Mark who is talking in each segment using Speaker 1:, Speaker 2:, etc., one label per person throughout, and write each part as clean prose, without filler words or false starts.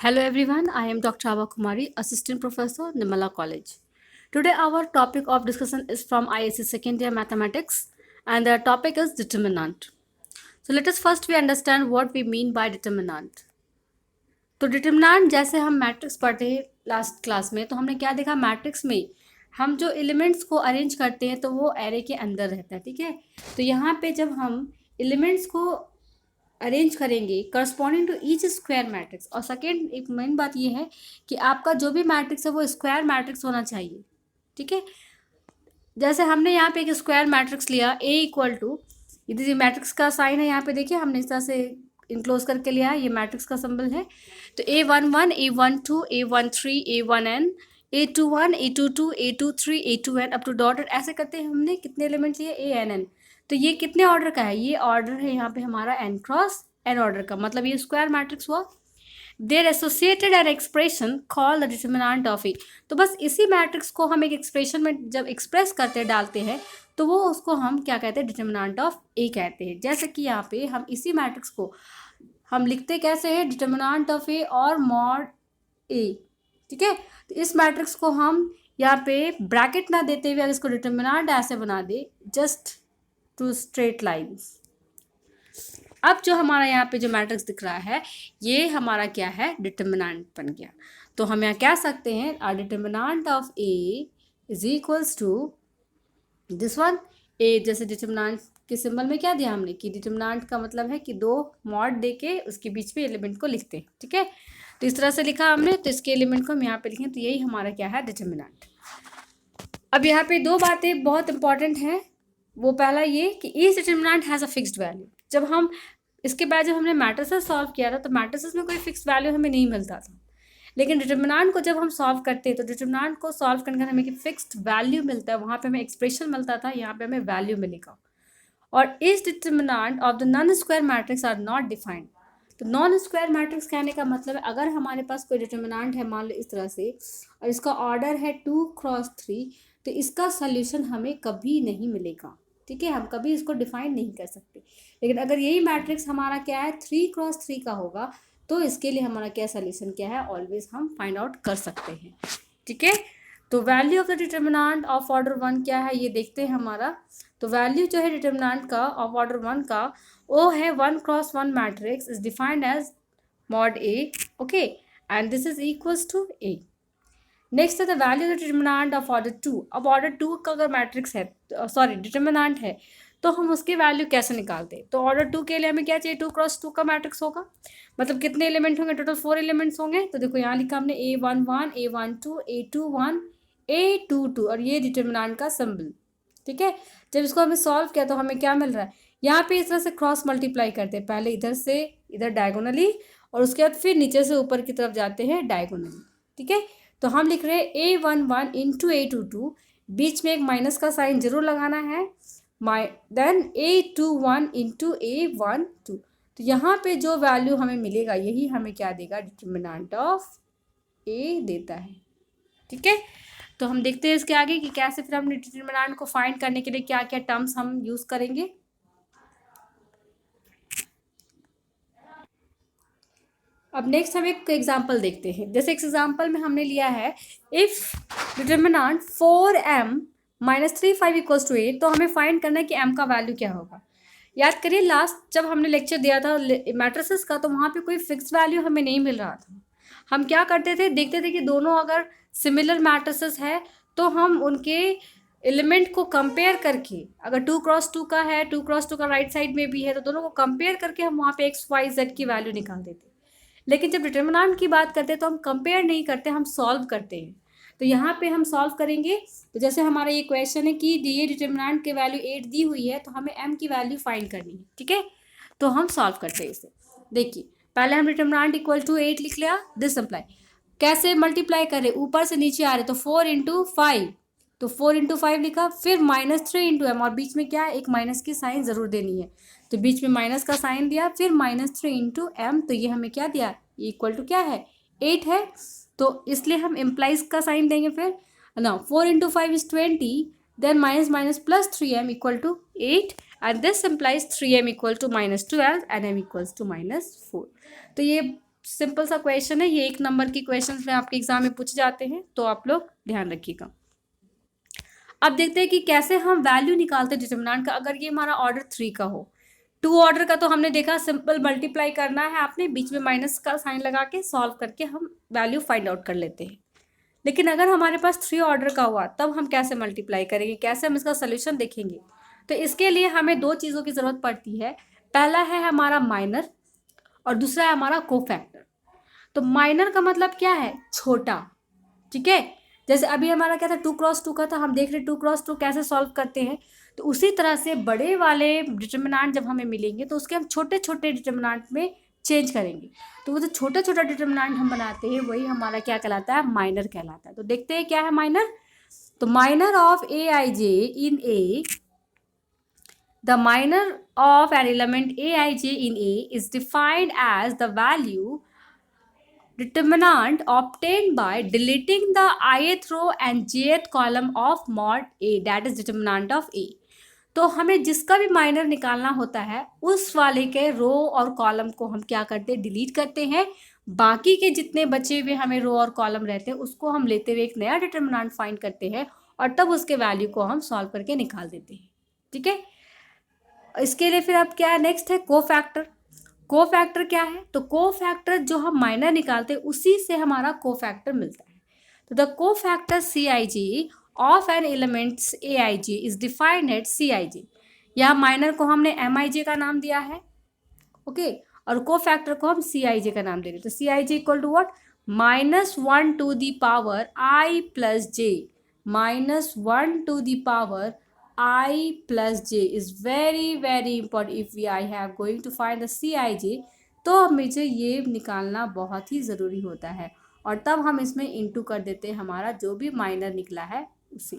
Speaker 1: Hello everyone, I am Dr. Ava Kumari, Assistant Professor, Nimala College. Today our topic of discussion is from ISC Second Year Mathematics and the topic is determinant. So let us first we understand what we mean by determinant. तो determinant जैसे हम matrix पढ़ते हैं last class में तो हमने क्या देखा मैट्रिक्स में हम जो एलिमेंट्स को अरेंज करते हैं तो वो एरे के अंदर रहता है, ठीक है। तो यहाँ पे जब हम एलिमेंट्स को अरेंज करेंगे corresponding to each square matrix, और सेकेंड एक मेन बात ये है कि आपका जो भी मैट्रिक्स है वो स्क्वायर मैट्रिक्स होना चाहिए, ठीक है। जैसे हमने यहाँ पे एक स्क्वायर मैट्रिक्स लिया ए इक्वल टू, ये मैट्रिक्स का साइन है यहाँ पे देखिए हमने इस तरह से इनक्लोज करके लिया है, ये मैट्रिक्स का सिंबल है। तो A11 A12 A13 A1n A21 A22 A23 A2n up to dotted ऐसे करते हैं हमने कितने एलिमेंट लिए ANN। तो ये कितने ऑर्डर का है, ये ऑर्डर है यहाँ पे हमारा n क्रॉस n ऑर्डर का, मतलब ये स्क्वायर मैट्रिक्स हुआ। There associated an expression call the determinant of A. तो बस इसी मैट्रिक्स को हम एक एक्सप्रेशन में जब एक्सप्रेस करते डालते हैं तो वो उसको हम क्या कहते हैं, डिटर्मिनेंट ऑफ ए कहते हैं। जैसे कि यहाँ पे हम इसी मैट्रिक्स को हम लिखते कैसे हैं, डिटर्मिनेंट ऑफ ए और मॉड ए, ठीक है। तो इस मैट्रिक्स को हम यहाँ पे ब्रैकेट ना देते हुए अगर इसको डिटर्मिनेंट ऐसे बना दे, जस्ट टू स्ट्रेट लाइन्स। अब जो हमारा यहाँ पे जो मैट्रिक्स दिख रहा है ये हमारा क्या है, डिटर्मिनेंट बन गया। तो हम यहाँ कह सकते हैं or determinant of A is equals to this one. A जैसे डिटर्मिनेंट के सिंबल में क्या दिया हमने कि डिटर्मिनेंट का मतलब है कि दो मॉड दे के उसके बीच में एलिमेंट को लिखते हैं, ठीक है। तो इस तरह से लिखा हमने, तो इसके एलिमेंट को हम यहाँ पे लिखें तो यही हमारा क्या है, डिटर्मिनेंट। अब यहाँ पे दो बातें बहुत इंपॉर्टेंट हैं। वो पहला ये कि each determinant has a fixed value. जब हम इसके बाद जब हमने मैट्रिसेस सॉल्व किया था तो मैट्रिसेस में कोई फिक्स वैल्यू हमें नहीं मिलता था, लेकिन डिटर्मिनेंट को जब हम सॉल्व करते हैं तो डिटर्मिनेंट को सॉल्व करने का हमें एक फिक्स्ड वैल्यू मिलता है, वहाँ पे हमें एक्सप्रेशन मिलता था, यहाँ पे हमें वैल्यू मिलेगा। और इस determinant of the non square matrix are not defined. तो नॉन स्क्वायर मैट्रिक्स कहने का मतलब है अगर हमारे पास कोई डिटर्मिनेंट है मान लो इस तरह से और इसका ऑर्डर है 2x3, तो इसका सल्यूशन हमें कभी नहीं मिलेगा, ठीक है। हम कभी इसको डिफाइन नहीं कर सकते। लेकिन अगर यही मैट्रिक्स हमारा क्या है 3x3 का होगा तो इसके लिए हमारा क्या सोल्यूशन क्या है, ऑलवेज हम फाइंड आउट कर सकते हैं, ठीक है। तो value of the determinant of order 1 क्या है ये देखते हैं हमारा। तो वैल्यू जो है डिटर्मिनेंट का ऑफ ऑर्डर 1 का वो है 1x1 matrix is defined as mod A, okay, and this is equals to A. Next है the value of determinant of order 2। अब ऑर्डर 2 का अगर मैट्रिक्स है सॉरी डिटर्मिनेंट है तो हम उसकी वैल्यू कैसे निकालते हैं। तो ऑर्डर 2 के लिए हमें क्या चाहिए, 2x2 का मैट्रिक्स होगा, मतलब कितने एलिमेंट होंगे, टोटल 4 एलिमेंट्स होंगे। तो देखो यहाँ लिखा हमने A11 A12 A21 A22 और ये डिटर्मिनेंट का सिंबल, ठीक है। जब इसको हमें सॉल्व किया तो हमें क्या मिल रहा है, यहाँ पे इस तरह से क्रॉस मल्टीप्लाई करते हैं, पहले इधर से इधर डायगोनली और उसके बाद फिर नीचे से ऊपर की तरफ जाते हैं डायगोनली, ठीक है। तो हम लिख रहे हैं A11 इंटू A22, बीच में एक माइनस का साइन जरूर लगाना है, देन A21 इंटू A12। तो यहाँ पे जो वैल्यू हमें मिलेगा यही हमें क्या देगा, डिटर्मिनेंट ऑफ ए देता है, ठीक है। तो हम देखते हैं इसके आगे कि कैसे फिर हम डिटर्मिनेंट को फाइंड करने के लिए क्या क्या टर्म्स हम यूज करेंगे। अब नेक्स्ट हम एक एग्जांपल देखते हैं। जैसे एक एग्जांपल में हमने लिया है if determinant 4m minus 35 equals to 8, तो हमें फाइंड करना है कि m का वैल्यू क्या होगा। याद करिए लास्ट जब हमने लेक्चर दिया था मैट्रिसेस का तो वहाँ पे कोई फिक्स वैल्यू हमें नहीं मिल रहा था। हम क्या करते थे, देखते थे कि दोनों अगर सिमिलर मैट्रिसेस है तो हम उनके एलिमेंट को कंपेयर करके, अगर 2x2 का है 2x2 का राइट साइड में भी है तो दोनों को कंपेयर करके हम वहाँ पे x y z की वैल्यू निकाल देते। लेकिन जब डिटर्मिनेंट की बात करते हैं तो हम कंपेयर नहीं करते, हम सॉल्व करते हैं। तो यहाँ पे हम सॉल्व करेंगे। तो जैसे हमारा ये क्वेश्चन है कि ये डिटर्मिनेंट की वैल्यू 8 दी हुई है तो हमें m की वैल्यू फाइंड करनी है, ठीक है। तो हम सॉल्व करते हैं इसे। देखिए पहले हम डिटर्मिनेंट इक्वल टू 8 लिख लिया, दिस अप्लाई कैसे मल्टीप्लाई करें, ऊपर से नीचे आ रहे तो 4 इंटू 5, तो 4 इंटू 5 लिखा, फिर -3 इंटू एम और बीच में क्या है एक माइनस की साइन ज़रूर देनी है, तो बीच में माइनस का साइन दिया, फिर -3 इंटू एम, तो ये हमें क्या दिया, इक्वल टू क्या है 8 है, तो इसलिए हम इम्प्लाइज का साइन देंगे। फिर ना 4 into 5 is 20, then minus minus plus 3m equal to 8 and this implies 3m equal to -12 and m equals to -4। तो ये सिंपल सा क्वेश्चन है, ये 1 नंबर की क्वेश्चन में आपके एग्जाम में पूछे जाते हैं, तो आप लोग ध्यान रखिएगा। अब देखते हैं कि कैसे हम वैल्यू निकालते हैं डिटरमिनेंट का। अगर ये हमारा ऑर्डर 3 का हो, 2 ऑर्डर का तो हमने देखा सिंपल मल्टीप्लाई करना है, आपने बीच में माइनस का साइन लगा के सॉल्व करके हम वैल्यू फाइंड आउट कर लेते हैं। लेकिन अगर हमारे पास 3 ऑर्डर का हुआ तब हम कैसे मल्टीप्लाई करेंगे, कैसे हम इसका सोल्यूशन देखेंगे। तो इसके लिए हमें 2 चीज़ों की ज़रूरत पड़ती है। पहला है हमारा माइनर और दूसरा है हमारा कोफैक्टर। तो माइनर का मतलब क्या है, छोटा, ठीक है। जैसे अभी हमारा क्या था 2 क्रॉस 2 का था, हम देख रहे 2 क्रॉस 2 कैसे सॉल्व करते हैं। तो उसी तरह से बड़े वाले डिटरमिनेंट जब हमें मिलेंगे तो उसके हम छोटे छोटे डिटरमिनेंट में चेंज करेंगे। तो वो जो छोटा छोटा डिटरमिनेंट हम बनाते हैं वही हमारा क्या कहलाता है, माइनर कहलाता है। तो देखते हैं क्या है माइनर। तो minor of A I J in A, the minor of an element aij in A is defined as the value determinant obtained by deleting the ith row and jth column of mod A, that is determinant of A। तो हमें जिसका भी minor निकालना होता है उस वाले के रो और कॉलम को हम क्या करते हैं, डिलीट करते हैं। बाकी के जितने बचे हुए हमें रो और कॉलम रहते हैं उसको हम लेते हुए एक नया डिटरमिनेंट फाइंड करते हैं और तब उसके वैल्यू को हम सॉल्व करके निकाल देते हैं, ठीक है। इसके लिए फिर अब क्या है, नेक्स्ट है कोफैक्टर। कोफैक्टर क्या है, तो कोफैक्टर जो हम माइनर निकालते हैं उसी से हमारा कोफैक्टर मिलता है। तो the cofactor CIG of an elements AIJ is defined at CIJ। यहाँ माइनर को हमने MIJ का नाम दिया है, ओके, और कोफैक्टर को हम CIJ का नाम दे रहे हैं। तो CIJ equal to what, -1 to the power I plus j, -1 to the power I plus j is very very important if I have going to find the CIJ। तो मुझे ये निकालना बहुत ही ज़रूरी होता है और तब हम इसमें इंटू कर देते हैं हमारा जो भी माइनर निकला है उसी,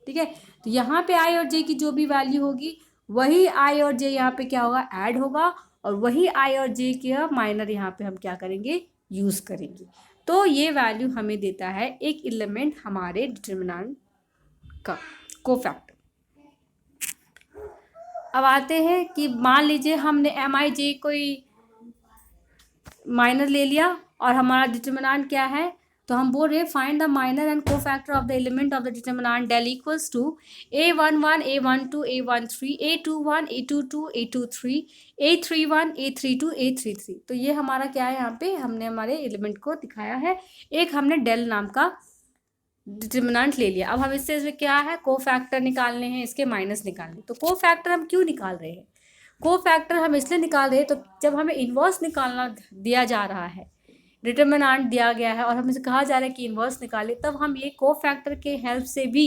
Speaker 1: ठीक है। तो यहाँ पे I और J की जो भी वैल्यू होगी वही I और J यहाँ पे क्या होगा, ऐड होगा, और वही I और J का माइनर यहाँ पे हम क्या करेंगे, यूज़ करेंगे। तो ये वैल्यू हमें देता है एक एलिमेंट हमारे डिटरमिनेंट का, कोफैक्टर। अब आते हैं कि मान लीजिए हमने MIJ कोई माइनर ले लिया और हमारा डिटरमिनेंट क्या है, तो हम बोल रहे हैं find the minor and cofactor of the element of the determinant del equals to A11 A12 A13 A21 A22 A23 A31 A32 A33। तो ये हमारा क्या है, यहाँ पे हमने हमारे एलिमेंट को दिखाया है, एक हमने डेल नाम का डिटरमिनेंट ले लिया। अब हम इससे क्या है, कोफैक्टर निकालने हैं, इसके माइनस निकालने। तो कोफैक्टर हम क्यों निकाल रहे हैं, कोफैक्टर हम इसलिए निकाल रहे हैं तो जब हमें इन्वर्स निकालना दिया जा रहा है, डिटरमिनेंट दिया गया है और हमें कहा जा रहा है कि इन्वर्स निकाले, तब हम ये कोफैक्टर के हेल्प से भी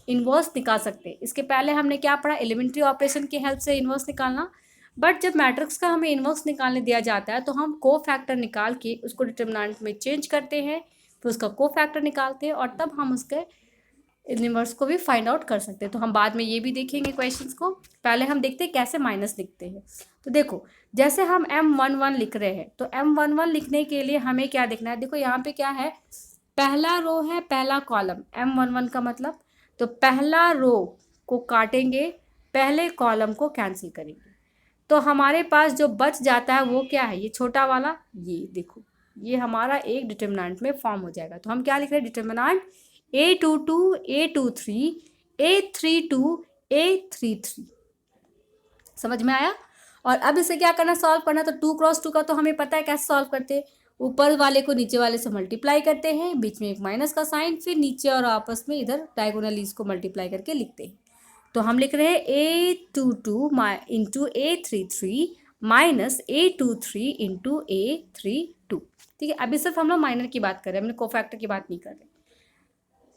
Speaker 1: इन्वर्स निकाल सकते हैं। इसके पहले हमने क्या पढ़ा, एलिमेंट्री ऑपरेशन की हेल्प से इन्वर्स निकालना। बट जब मैट्रिक्स का हमें इन्वर्स निकालने दिया जाता है तो हम कोफैक्टर निकाल के उसको डिटरमिनेंट में चेंज करते हैं, फिर उसका कोफैक्टर निकालते हैं और तब हम उसके इन्वर्स को भी फाइंड आउट कर सकते हैं। तो हम बाद में ये भी देखेंगे क्वेश्चंस को, पहले हम देखते हैं कैसे माइनस लिखते हैं। तो देखो जैसे हम M11 लिख रहे हैं, तो M11 लिखने के लिए हमें क्या देखना है, देखो यहाँ पे क्या है, पहला रो है पहला कॉलम, M11 का मतलब, तो पहला रो को काटेंगे, पहले कॉलम को कैंसिल करेंगे, तो हमारे पास जो बच जाता है वो क्या है, ये छोटा वाला, ये देखो ये हमारा एक डिटरमिनेंट में फॉर्म हो जाएगा। तो हम क्या लिख रहे हैं, determinant A22 A23 A32 A33। समझ में आया। और अब इसे क्या करना, सॉल्व करना। तो 2 क्रॉस 2 का तो हमें पता है कैसे सॉल्व करते हैं, ऊपर वाले को नीचे वाले से मल्टीप्लाई करते हैं, बीच में एक माइनस का साइन, फिर नीचे और आपस में इधर डायगोनली इसको मल्टीप्लाई करके लिखते हैं। तो हम लिख रहे हैं A22 into A33 minus A23 into A32, ठीक है। अभी सिर्फ हम लोग माइनर की बात कर रहे हैं, हमने कोफैक्टर की बात नहीं कर रहे।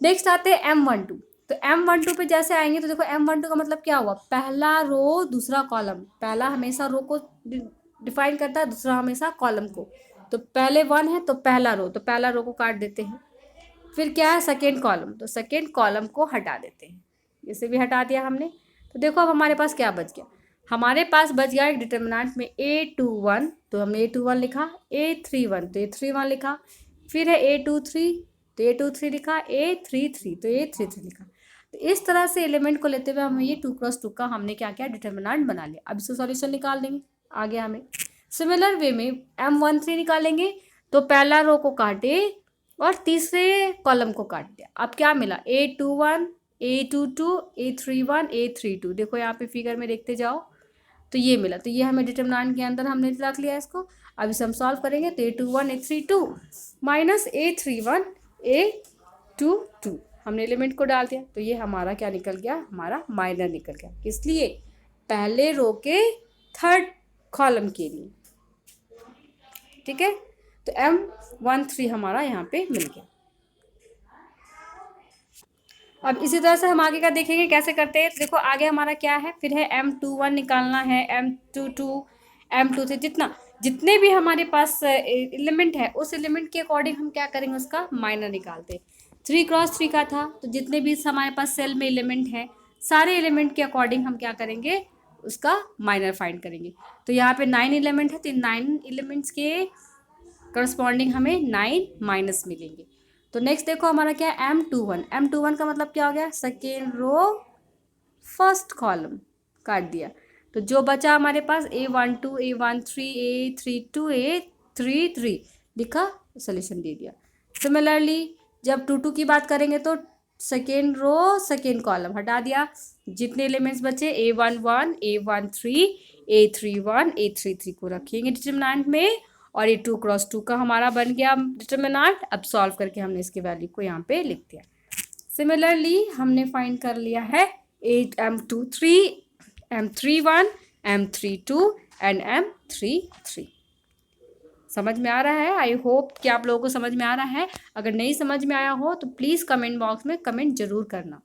Speaker 1: नेक्स्ट आते हैं M12। तो M12 पे जैसे आएंगे तो देखो M12 का मतलब क्या हुआ, पहला रो दूसरा कॉलम, पहला हमेशा रो को डिफाइन करता है, दूसरा हमेशा कॉलम को। तो पहले 1 है तो पहला रो, तो पहला रो को काट देते हैं। फिर क्या है, सेकेंड कॉलम, तो सेकेंड कॉलम को हटा देते हैं, इसे भी हटा दिया हमने। तो देखो अब हमारे पास क्या बच गया, हमारे पास बच गया एक डिटरमिनेंट में A21, तो हमने A21 लिखा, A31 तो A31 लिखा, फिर है A23 तो A23 लिखा, A33 तो A33 लिखा। तो इस तरह से एलिमेंट को लेते हुए हमें ये 2 क्रॉस 2 का हमने क्या किया, डिटरमिनेंट बना लिया। अब इसका सॉल्यूशन निकाल देंगे आगे हमें। सिमिलर वे में M13 निकालेंगे तो पहला रो को काटे और तीसरे कॉलम को काट दिया। अब क्या मिला, A21, A22, A31, A32। देखो यहाँ पे फिगर में देखते जाओ तो ये मिला, तो ये हमें डिटरमिनेंट के अंदर हमने रख लिया इसको। अब इसे हम सॉल्व करेंगे तो A21 A32 minus A31 A22 हमने एलिमेंट को डाल दिया, तो ये हमारा क्या निकल गया, हमारा माइनर निकल गया। किस लिए, पहले रो के थर्ड कॉलम के लिए। ठीक है, तो M13 हमारा यहाँ पे मिल गया। अब इसी तरह से हम आगे का देखेंगे कैसे करते हैं। देखो आगे हमारा क्या है, फिर है M21 निकालना है, M22, M23, जितने भी हमारे पास एलिमेंट है उस एलिमेंट के अकॉर्डिंग हम क्या करेंगे, उसका माइनर निकालते हैं। 3x3 का था, तो जितने भी हमारे पास सेल में एलिमेंट है सारे एलिमेंट के अकॉर्डिंग हम क्या करेंगे, उसका माइनर फाइंड करेंगे। तो यहाँ पे 9 एलिमेंट है, तो 9 एलिमेंट्स के करस्पॉन्डिंग हमें 9 माइनस मिलेंगे। तो नेक्स्ट देखो हमारा क्या है, M21 का मतलब क्या हो गया, सेकेंड रो फर्स्ट कॉलम काट दिया। तो जो बचा हमारे पास A12, A13, A32, A33 लिखा, सोल्यूशन दे दिया। सिमिलरली जब 22 की बात करेंगे तो सेकेंड रो सेकेंड कॉलम हटा दिया, जितने एलिमेंट्स बचे A11, A13, A31, A33 को रखेंगे डिटरमिनेंट में, और ये 2x2 का हमारा बन गया डिटरमिनेंट। अब सॉल्व करके हमने इसके वैल्यू को यहाँ पे लिख दिया। सिमिलरली हमने फाइंड कर लिया है M23, M31, M32 and M33। समझ में आ रहा है, आई होप कि आप लोगों को समझ में आ रहा है। अगर नहीं समझ में आया हो तो प्लीज़ कमेंट बॉक्स में कमेंट जरूर करना।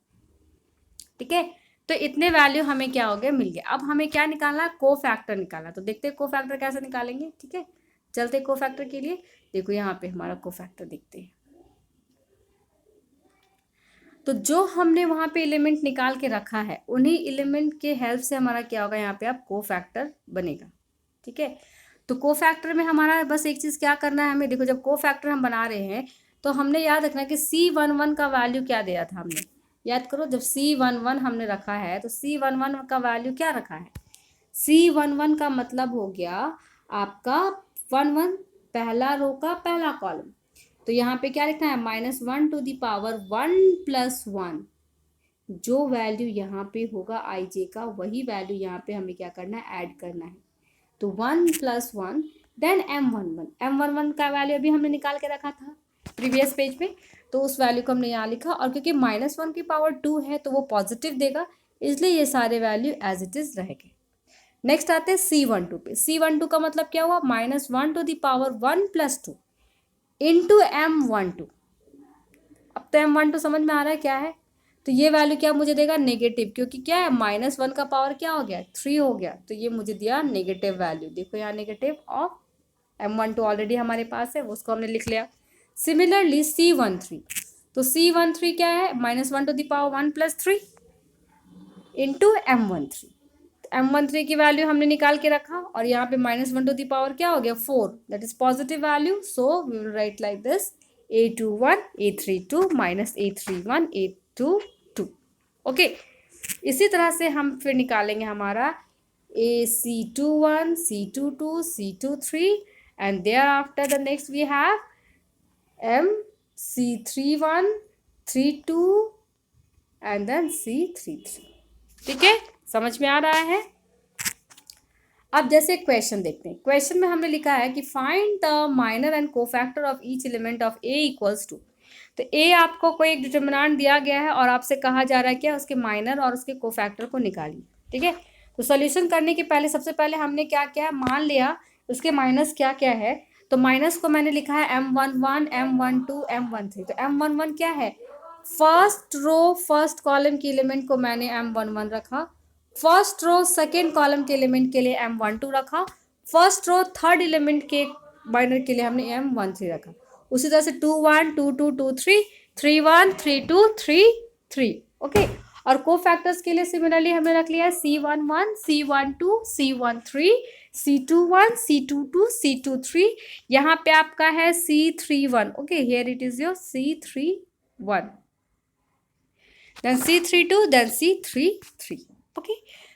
Speaker 1: ठीक है, तो इतने वैल्यू हमें क्या हो गए, मिल गया। अब हमें क्या निकालना है, को फैक्टर निकालना। तो देखते हैं को फैक्टर कैसे निकालेंगे। ठीक है, चलते को फैक्टर के लिए। देखो यहाँ पे हमारा को फैक्टर देखते हैं। तो जो हमने वहाँ पे एलिमेंट निकाल के रखा है उन्हीं एलिमेंट के हेल्प से हमारा क्या होगा, यहाँ पे आप को फैक्टर बनेगा। ठीक है, तो को फैक्टर में हमारा बस एक चीज़ क्या करना है हमें। देखो जब को फैक्टर हम बना रहे हैं तो हमने याद रखना कि C11 का वैल्यू क्या दिया था हमने, याद करो। जब C11 हमने रखा है तो C11 का वैल्यू क्या रखा है, C11 का मतलब हो गया आपका 11 पहला रो का पहला कॉलम। तो यहाँ पे क्या लिखना है, -1 टू द पावर 1 + 1। जो वैल्यू यहाँ पे होगा IJ का वही वैल्यू यहाँ पे हमें क्या करना है, ऐड करना है। तो 1 + 1 देन M11 का वैल्यू अभी हमने निकाल के रखा था प्रीवियस पेज पे, तो उस वैल्यू को हमने यहाँ लिखा। और क्योंकि -1 की पावर 2 है तो वो पॉजिटिव देगा, इसलिए ये सारे वैल्यू एज इट इज रहेंगे। नेक्स्ट आते हैं C12 पे। C12 का मतलब क्या हुआ, -1 to the power 1 + 2 into M12। अब तो M12 समझ में आ रहा है क्या है। तो ये वैल्यू क्या मुझे देगा, नेगेटिव, क्योंकि क्या है -1 का पावर क्या हो गया, 3 हो गया, तो ये मुझे दिया नेगेटिव वैल्यू। देखो यहाँ नेगेटिव ऑफ M12 ऑलरेडी हमारे पास है, उसको हमने लिख लिया। सिमिलरली C13, तो C13 क्या है, -1 to the power 1 + 3 into M13। M13 की वैल्यू हमने निकाल के रखा, और यहाँ पे -1 टू द पावर क्या हो गया, 4, that is positive value. So we will write like this, A21 A32 -A31 A22। Okay, इसी तरह से हम फिर निकालेंगे हमारा AC21 C22 C23 and there after the next we have MC31 32 and then C33। ठीक है, समझ में आ रहा है। अब जैसे क्वेश्चन देखते हैं। क्वेश्चन में हमने लिखा है कि find the minor and cofactor of each element of A = 2। तो A आपको कोई एक डिटरमिनेंट दिया गया है और आपसे कहा जा रहा है क्या, उसके माइनर और उसके कोफैक्टर को निकालिए। ठीक है, तो सोल्यूशन करने के पहले सबसे पहले हमने क्या किया, मान लिया उसके माइनस क्या क्या है। तो माइनस को मैंने लिखा है M11 M12 M13। तो M11 क्या है, फर्स्ट रो फर्स्ट कॉलम के एलिमेंट को मैंने M11 रखा, फर्स्ट रो सेकेंड कॉलम के एलिमेंट के लिए M12 रखा, फर्स्ट रो थर्ड एलिमेंट के माइनर के लिए हमने M13 रखा। उसी तरह से 21 22 23 31 32 33। ओके, और को फैक्टर्स के लिए सिमिलरली हमने रख लिया C11 C12 C13 C21 C22 C23। यहाँ पे आपका है C31। Okay, here it is your C31, then C32, then C33। Okay,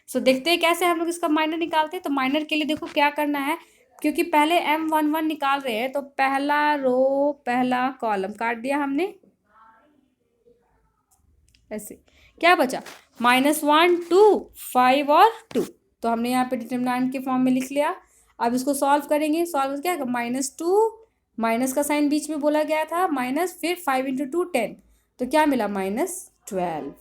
Speaker 1: so देखते हैं कैसे हम लोग इसका माइनर निकालते हैं। तो माइनर के लिए देखो क्या करना है, क्योंकि पहले M11 निकाल रहे हैं तो पहला रो पहला कॉलम काट दिया हमने ऐसे। क्या बचा? -1 2 5 और 2। तो हमने यहाँ पे डिटरमिनेंट के फॉर्म में लिख लिया। अब इसको सॉल्व करेंगे। सॉल्व क्या है? -2 माइनस का साइन बीच में बोला गया था माइनस, फिर 5 × 2 10, तो क्या मिला? -12।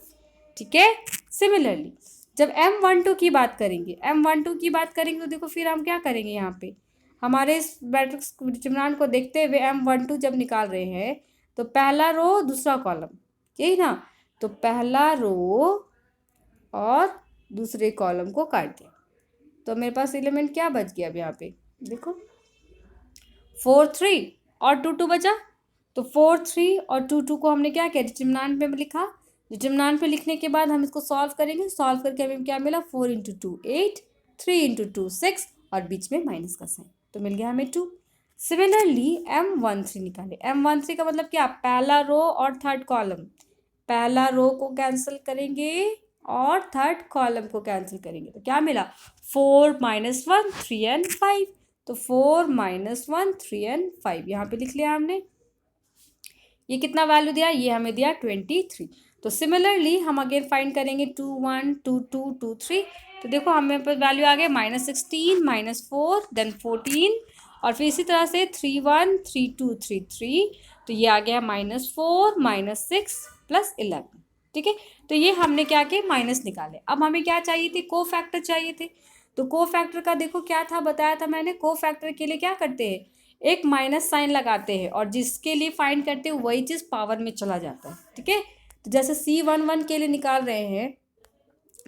Speaker 1: ठीक है। सिमिलरली जब M12 की बात करेंगे, M12 की बात करेंगे तो देखो फिर हम क्या करेंगे, यहाँ पे हमारे इस मैट्रिक्स डिटरमिनेंट को देखते हुए M12 जब निकाल रहे हैं तो पहला रो दूसरा कॉलम, यही ना, तो पहला रो और दूसरे कॉलम को काट दिया तो मेरे पास एलिमेंट क्या बच गया अब यहाँ पे देखो 4 3 और 2 2 बचा। तो 4 3 और 2 2 को हमने क्या किया? डिटरमिनेंट में लिखा। डिटरमिनेंट में लिखने के बाद हम इसको सॉल्व करेंगे। सॉल्व करके हमें क्या मिला? 4 × 2 8, 3 × 2 6 और बीच में माइनस का साइन, तो मिल गया हमें 2। सिमिलरली M13 निकाले। M13 का मतलब क्या? पहला रो और थर्ड कॉलम। पहला रो को कैंसिल करेंगे और थर्ड कॉलम को कैंसिल करेंगे तो क्या मिला? 4 - 1 3 and 5। तो 4 - 1 3 and 5 यहाँ पे लिख लिया हमने। ये कितना वैल्यू दिया? ये हमें दिया 23। तो सिमिलरली हम अगेन फाइंड करेंगे 2 1 2 2 2 3। तो देखो हमें पर वैल्यू आ गया -16 -4 देन 14 और फिर इसी तरह से 3 1 3 2 3 3। तो ये आ गया -4 -6 + 11। ठीक है। तो ये हमने क्या किया? माइनस निकाले। अब हमें क्या चाहिए थे? को फैक्टर चाहिए थे। तो को फैक्टर का देखो क्या था, बताया था मैंने। को फैक्टर के लिए क्या करते हैं? एक माइनस साइन लगाते हैं और जिसके लिए फाइंड करते हैं वही चीज़ पावर में चला जाता है। ठीक है। तो जैसे C11 के लिए निकाल रहे हैं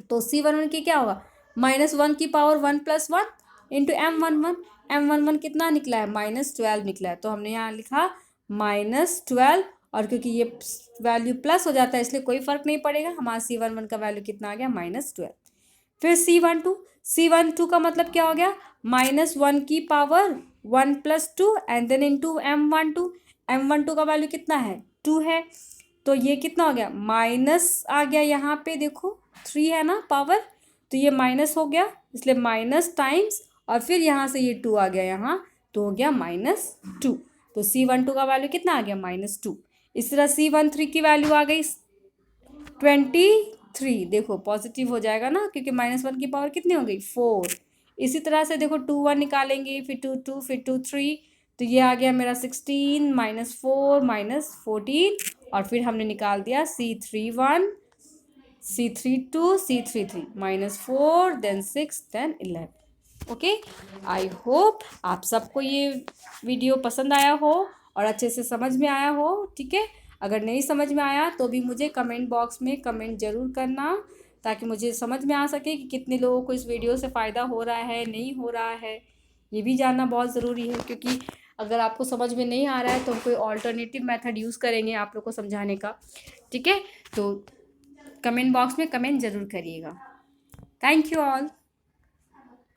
Speaker 1: तो C11 की क्या होगा? -1 की पावर 1 + 1 इंटू M11। M11 कितना निकला है? -12 निकला है। तो हमने यहाँ लिखा -12 और क्योंकि ये वैल्यू प्लस हो जाता है इसलिए कोई फर्क नहीं पड़ेगा। हमारा C11 का वैल्यू कितना आ गया? -12। फिर C12 का मतलब क्या हो गया? -1 की power 1 + 2 and then into M12 का वैल्यू कितना है? 2 है। तो ये कितना हो गया? माइनस आ गया यहाँ पे देखो 3 है ना पावर, तो ये माइनस हो गया इसलिए माइनस टाइम्स और फिर यहाँ से ये 2 आ गया यहाँ, तो हो गया -2। तो C12 का वैल्यू कितना आ गया? -2। इस तरह C13 की वैल्यू आ गई 23। देखो पॉजिटिव हो जाएगा ना क्योंकि -1 की पावर कितनी हो गई? 4। इसी तरह से देखो 2 1 निकालेंगे, फिर 2 2, फिर 2 3। तो ये आ गया मेरा 16 -4 -14 और फिर हमने निकाल दिया C31 C32 C33 -4 then 6 then 11। Okay. I hope आप सबको ये वीडियो पसंद आया हो और अच्छे से समझ में आया हो। ठीक है। अगर नहीं समझ में आया तो भी मुझे कमेंट बॉक्स में कमेंट ज़रूर करना ताकि मुझे समझ में आ सके कि कितने लोगों को इस वीडियो से फ़ायदा हो रहा है, नहीं हो रहा है। ये भी जानना बहुत ज़रूरी है क्योंकि अगर आपको समझ में नहीं आ रहा है तो हम कोई ऑल्टरनेटिव मेथड यूज़ करेंगे आप लोग को समझाने का। ठीक है। तो कमेंट बॉक्स में कमेंट ज़रूर करिएगा। Thank you all.